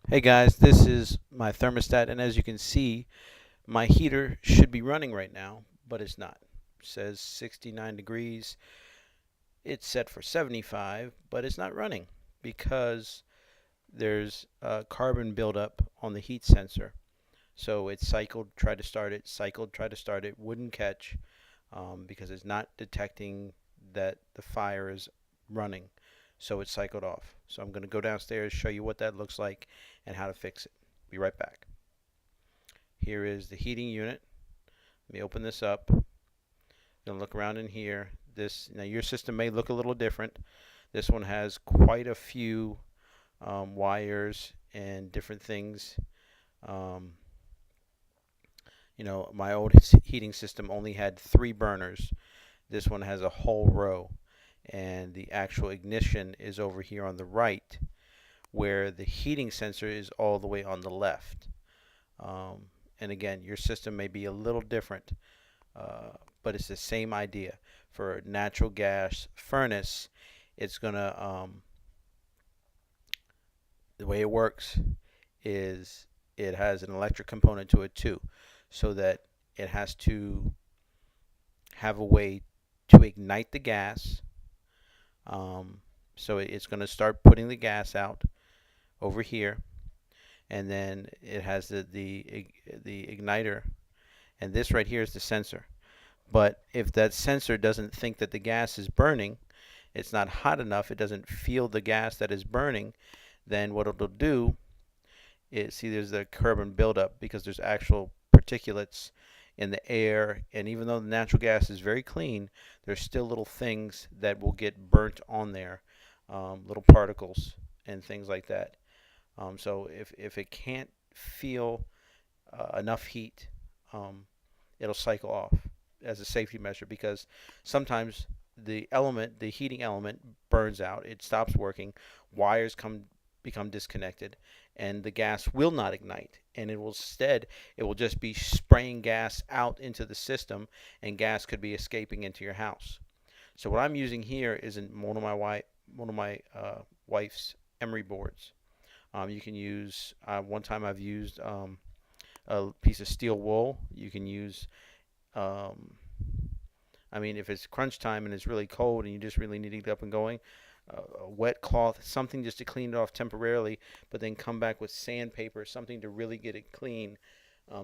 Hey guys, this is my thermostat, and as you can see, my heater should be running right now, but it's not. It says 69 degrees. It's set for 75, but it's not running because there's carbon buildup on the heat sensor. So it cycled, tried to start it, cycled, tried to start it, wouldn't catch because it's not detecting that the fire is running. So it cycled off. So I'm going to go downstairs, show you what that looks like and how to fix it. Be right back. Here is the heating unit. Let me open this up. Gonna look around in here. This now your system may look a little different. This one has quite a few wires and different things. Um, my old heating system only had 3 burners. This one has a whole row, and the actual ignition is over here on the right, where the heating sensor is all the way on the left. And again, your system may be a little different, but it's the same idea. For a natural gas furnace, it's gonna the way it works is it has an electric component to it too, so that it has to have a way to ignite the gas. So it's going to start putting the gas out over here, and then it has the igniter, and this right here is the sensor. But if that sensor doesn't think that the gas is burning, it's not hot enough, it doesn't feel the gas that is burning, then what it'll do is, see, there's the carbon buildup because there's actual particulates in the air, and even though the natural gas is very clean, there's still little things that will get burnt on there, little particles and things like that. So if it can't feel enough heat, it'll cycle off as a safety measure, because sometimes the heating element burns out, it stops working, wires become disconnected, and the gas will not ignite, and it will just be spraying gas out into the system, and gas could be escaping into your house. So what I'm using here is one of my wife's emery boards. You can use one time I've used a piece of steel wool. You can use um, I mean, if it's crunch time and it's really cold and you just really need to get up and going, a wet cloth, something just to clean it off temporarily, but then come back with sandpaper, something to really get it clean.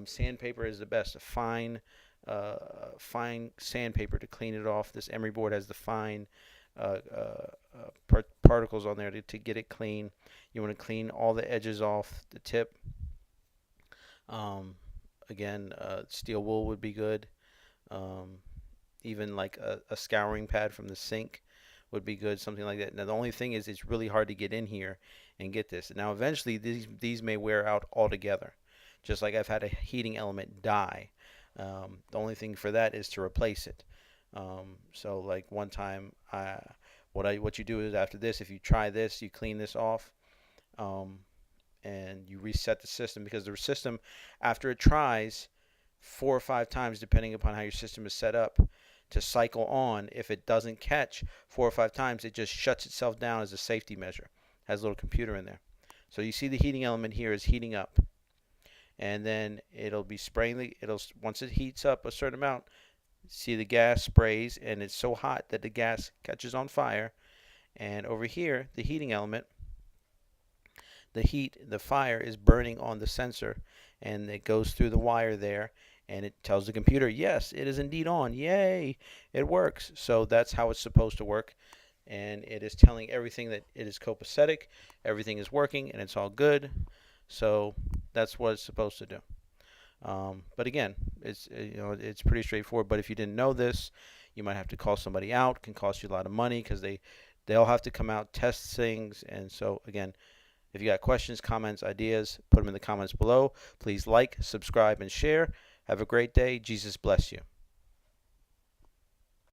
Sandpaper is the best, a fine sandpaper to clean it off. This emery board has the fine particles on there to get it clean. You want to clean all the edges off the tip. Um, Again, steel wool would be good. Um, Even like a scouring pad from the sink would be good, something like that. Now the only thing is it's really hard to get in here and get this. Now eventually these may wear out altogether, just like I've had a heating element die. The only thing for that is to replace it. So like one time, what you do is, after this, if you try this, you clean this off, um, and you reset the system, because the system, after it tries 4 or 5 times, depending upon how your system is set up, to cycle on, if it doesn't catch 4 or 5 times, it just shuts itself down as a safety measure. It has a little computer in there. So you see the heating element here is heating up, and then it'll be spraying once it heats up a certain amount, see the gas sprays, and it's so hot that the gas catches on fire. And over here, the heating element, the fire is burning on the sensor, and it goes through the wire there, and it tells the computer, yes, it is indeed on. Yay, it works. So that's how it's supposed to work, and it is telling everything that it is copacetic, everything is working, and it's all good. So that's what it's supposed to do. But again, it's pretty straightforward. But if you didn't know this, you might have to call somebody out. It can cost you a lot of money, because they'll have to come out, test things. And so again, if you got questions, comments, ideas, put them in the comments below. Please like, subscribe, and share. Have a great day. Jesus bless you.